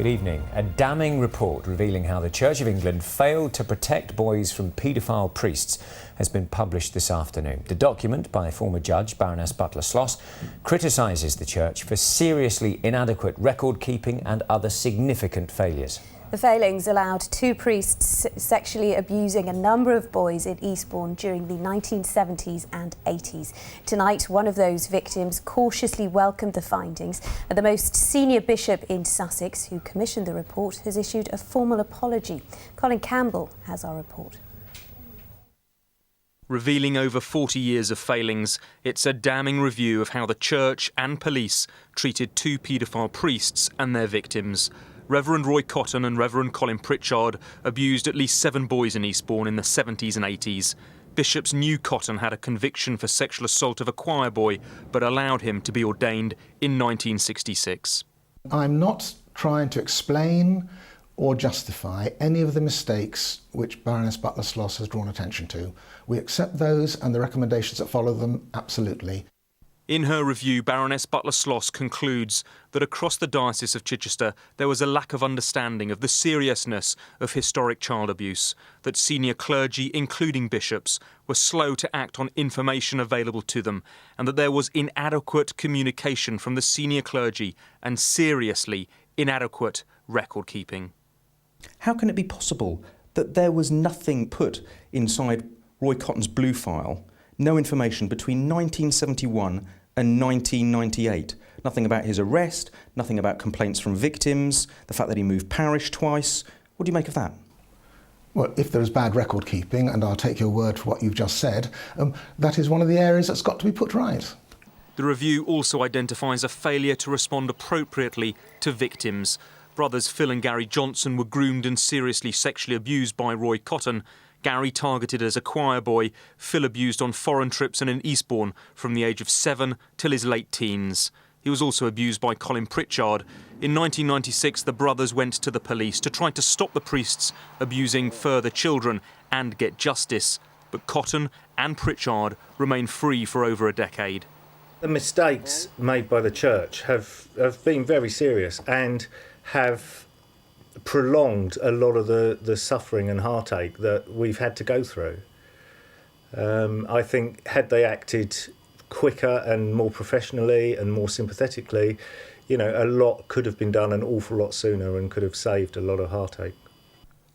evening. A damning report revealing how the Church of England failed to protect boys from paedophile priests has been published this afternoon. The document, by former judge Baroness Butler-Sloss, criticises the Church for seriously inadequate record-keeping and other significant failures. The failings allowed two priests sexually abusing a number of boys in Eastbourne during the 1970s and 80s. Tonight, one of those victims cautiously welcomed the findings, and the most senior bishop in Sussex, who commissioned the report, has issued a formal apology. Colin has our report. Revealing over 40 years of failings, it's a damning review of how the Church and police treated two paedophile priests and their victims. Reverend Roy Cotton and Reverend Colin Pritchard abused at least 7 boys in Eastbourne in the 70s and 80s. Bishops knew Cotton had a conviction for sexual assault of a choir boy, but allowed him to be ordained in 1966. I'm not trying to explain or justify any of the mistakes which Baroness Butler-Sloss has drawn attention to. We accept those and the recommendations that follow them, absolutely. In her review, Baroness Butler-Sloss concludes that across the Diocese of Chichester there was a lack of understanding of the seriousness of historic child abuse, that senior clergy, including bishops, were slow to act on information available to them, and that there was inadequate communication from the senior clergy and seriously inadequate record-keeping. How can it be possible that there was nothing put inside Roy Cotton's blue file, no information between 1971 and 1998. Nothing about his arrest, nothing about complaints from victims, the fact that he moved parish twice. What do you make of that? Well, if there is bad record keeping, and I'll take your word for what you've just said, that is one of the areas that's got to be put right. The review also identifies a failure to respond appropriately to victims. Brothers Phil and Gary Johnson were groomed and seriously sexually abused by Roy Cotton. Gary targeted as a choir boy, Phil abused on foreign trips and in Eastbourne from the age of 7 till his late teens. He was also abused by Colin Pritchard. In 1996, the brothers went to the police to try to stop the priests abusing further children and get justice. But Cotton and Pritchard remain free for over a decade. The mistakes made by the Church have been very serious and have prolonged a lot of the suffering and heartache that we've had to go through. I think had they acted quicker and more professionally and more sympathetically, a lot could have been done an awful lot sooner and could have saved a lot of heartache.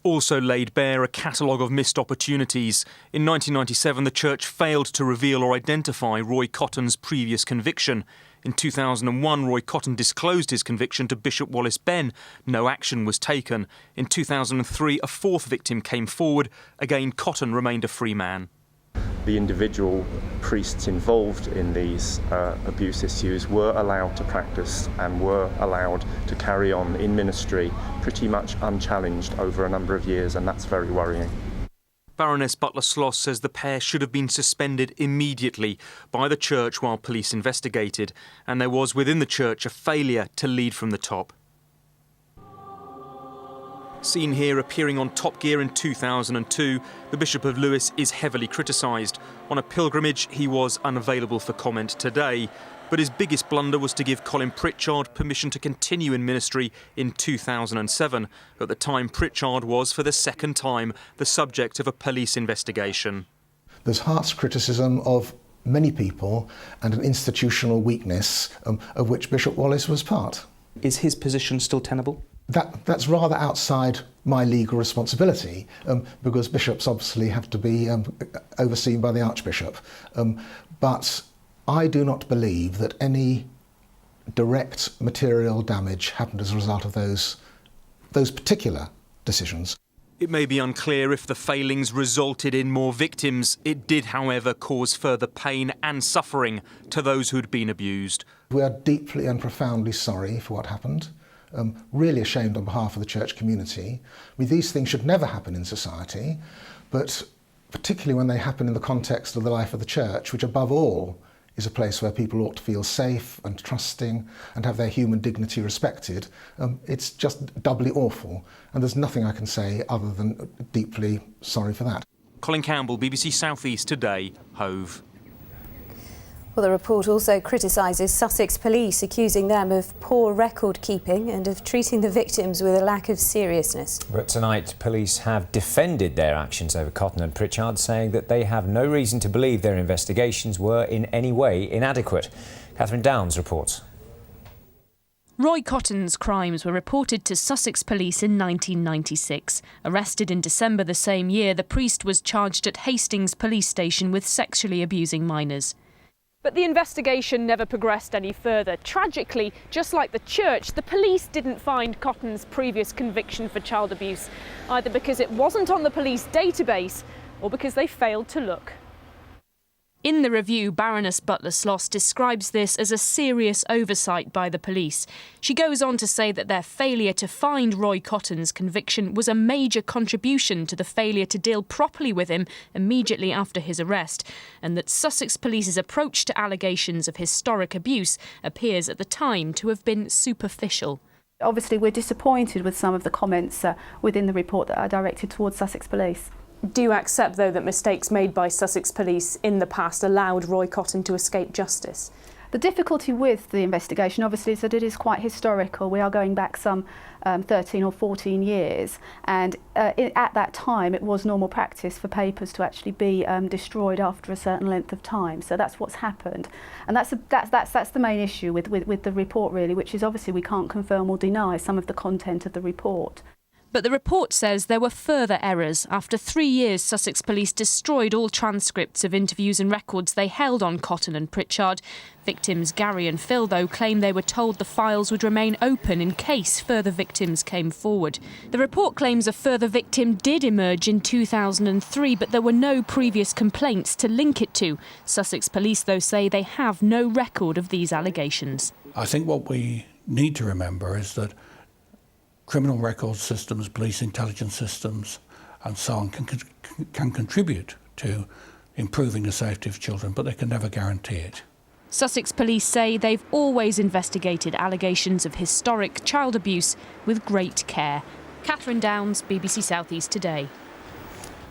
Also laid bare a catalogue of missed opportunities. In 1997, the Church failed to reveal or identify Roy Cotton's previous conviction. In 2001, Roy Cotton disclosed his conviction to Bishop Wallace Benn. No action was taken. In 2003, a 4th victim came forward. Again, Cotton remained a free man. The individual priests involved in these abuse issues were allowed to practice and were allowed to carry on in ministry pretty much unchallenged over a number of years, and that's very worrying. Baroness Butler-Sloss says the pair should have been suspended immediately by the Church while police investigated, and there was within the Church a failure to lead from the top. Seen here appearing on Top Gear in 2002, the Bishop of Lewes is heavily criticised. On a pilgrimage, he was unavailable for comment today, but his biggest blunder was to give Colin Pritchard permission to continue in ministry in 2007. At the time, Pritchard was, for the second time, the subject of a police investigation. There's harsh criticism of many people and an institutional weakness of which Bishop Wallace was part. Is his position still tenable? That's rather outside my legal responsibility, because bishops obviously have to be overseen by the Archbishop. But I do not believe that any direct material damage happened as a result of those particular decisions. It may be unclear if the failings resulted in more victims. It did, however, cause further pain and suffering to those who had been abused. We are deeply and profoundly sorry for what happened. Really ashamed on behalf of the church community. These things should never happen in society, but particularly when they happen in the context of the life of the church, which above all is a place where people ought to feel safe and trusting and have their human dignity respected, it's just doubly awful. And there's nothing I can say other than deeply sorry for that. Colin Campbell, BBC South East Today, Hove. Well, the report also criticises Sussex Police, accusing them of poor record keeping and of treating the victims with a lack of seriousness. But tonight, police have defended their actions over Cotton and Pritchard, saying that they have no reason to believe their investigations were in any way inadequate. Catherine Downs reports. Roy Cotton's crimes were reported to Sussex Police in 1996. Arrested in December the same year, the priest was charged at Hastings Police Station with sexually abusing minors. But the investigation never progressed any further. Tragically, just like the church, the police didn't find Cotton's previous conviction for child abuse, either because it wasn't on the police database or because they failed to look. In the review, Baroness Butler-Sloss describes this as a serious oversight by the police. She goes on to say that their failure to find Roy Cotton's conviction was a major contribution to the failure to deal properly with him immediately after his arrest, and that Sussex Police's approach to allegations of historic abuse appears at the time to have been superficial. Obviously, we're disappointed with some of the comments within the report that are directed towards Sussex Police. Do you accept, though, that mistakes made by Sussex Police in the past allowed Roy Cotton to escape justice? The difficulty with the investigation, obviously, is that it is quite historical. We are going back some 13 or 14 years, and at that time it was normal practice for papers to actually be destroyed after a certain length of time. So that's what's happened, and that's the main issue with the report, really, which is obviously we can't confirm or deny some of the content of the report. But the report says there were further errors. After 3 years, Sussex Police destroyed all transcripts of interviews and records they held on Cotton and Pritchard. Victims Gary and Phil, though, claim they were told the files would remain open in case further victims came forward. The report claims a further victim did emerge in 2003, but there were no previous complaints to link it to. Sussex Police, though, say they have no record of these allegations. I think what we need to remember is that criminal record systems, police intelligence systems and so on can contribute to improving the safety of children, but they can never guarantee it. Sussex Police say they've always investigated allegations of historic child abuse with great care. Catherine Downs, BBC South East Today.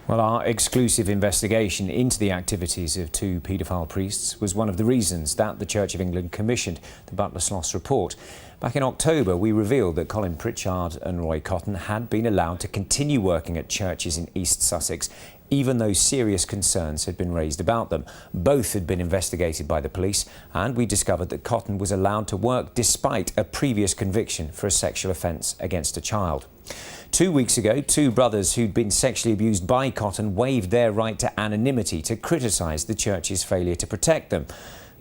Well, our exclusive investigation into the activities of two paedophile priests was one of the reasons that the Church of England commissioned the Butler-Sloss report. Back in October, we revealed that Colin Pritchard and Roy Cotton had been allowed to continue working at churches in East Sussex, even though serious concerns had been raised about them. Both had been investigated by the police, and we discovered that Cotton was allowed to work despite a previous conviction for a sexual offence against a child. 2 weeks ago, two brothers who'd been sexually abused by Cotton waived their right to anonymity to criticise the church's failure to protect them.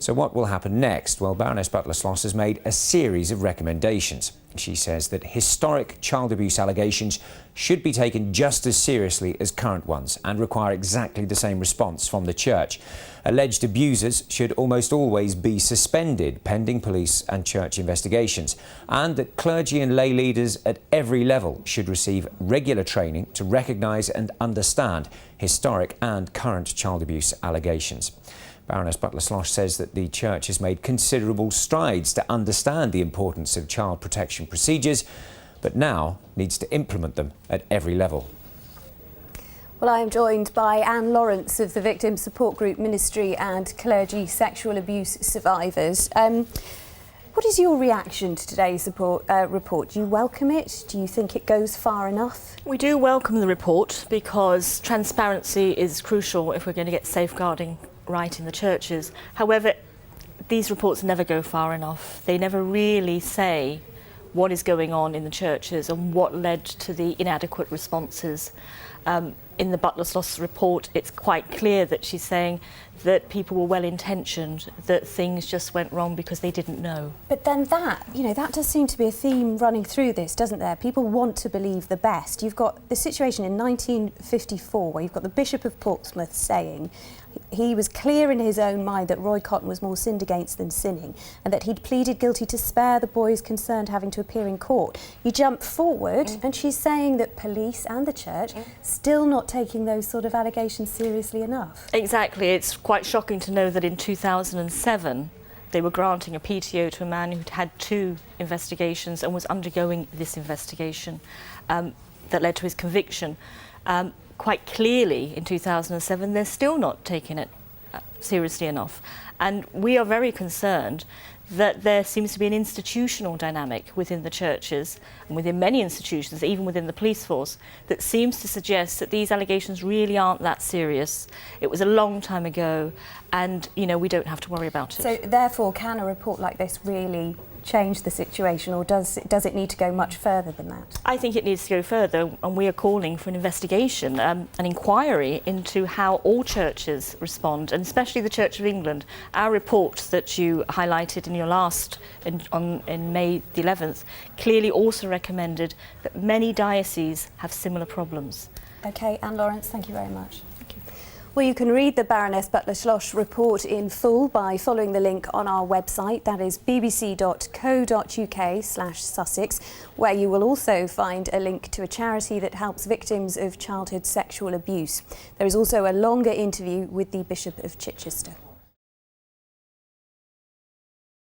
So what will happen next? Well, Baroness Butler-Sloss has made a series of recommendations. She says that historic child abuse allegations should be taken just as seriously as current ones and require exactly the same response from the church. Alleged abusers should almost always be suspended pending police and church investigations, and that clergy and lay leaders at every level should receive regular training to recognise and understand historic and current child abuse allegations. Baroness Butler-Sloss says that the Church has made considerable strides to understand the importance of child protection procedures, but now needs to implement them at every level. Well, I am joined by Anne Lawrence of the Victim Support Group Ministry and Clergy Sexual Abuse Survivors. What is your reaction to today's report? Do you welcome it? Do you think it goes far enough? We do welcome the report because transparency is crucial if we're going to get safeguarding right in the churches. However, these reports never go far enough. They never really say what is going on in the churches and what led to the inadequate responses. In the Butler-Sloss report, it's quite clear that she's saying that people were well-intentioned, that things just went wrong because they didn't know. But then that does seem to be a theme running through this, doesn't there? People want to believe the best. You've got the situation in 1954 where you've got the Bishop of Portsmouth saying he was clear in his own mind that Roy Cotton was more sinned against than sinning, and that he'd pleaded guilty to spare the boys concerned having to appear in court. You jump forward and she's saying that police and the church still not taking those sort of allegations seriously enough. Exactly. It's quite shocking to know that in 2007 they were granting a PTO to a man who'd had 2 investigations and was undergoing this investigation that led to his conviction. Quite clearly in 2007 they're still not taking it seriously enough. And we are very concerned that there seems to be an institutional dynamic within the churches and within many institutions, even within the police force, that seems to suggest that these allegations really aren't that serious. It was a long time ago, and we don't have to worry about it. So therefore, can a report like this really change the situation, or does it need to go much further than that? I think it needs to go further, and we are calling for an investigation, an inquiry into how all churches respond, and especially the Church of England. Our report that you highlighted in your last, in May the 11th, clearly also recommended that many dioceses have similar problems. OK, Anne Lawrence, thank you very much. Well, you can read the Baroness Butler-Sloss report in full by following the link on our website, that is bbc.co.uk/Sussex, where you will also find a link to a charity that helps victims of childhood sexual abuse. There is also a longer interview with the Bishop of Chichester.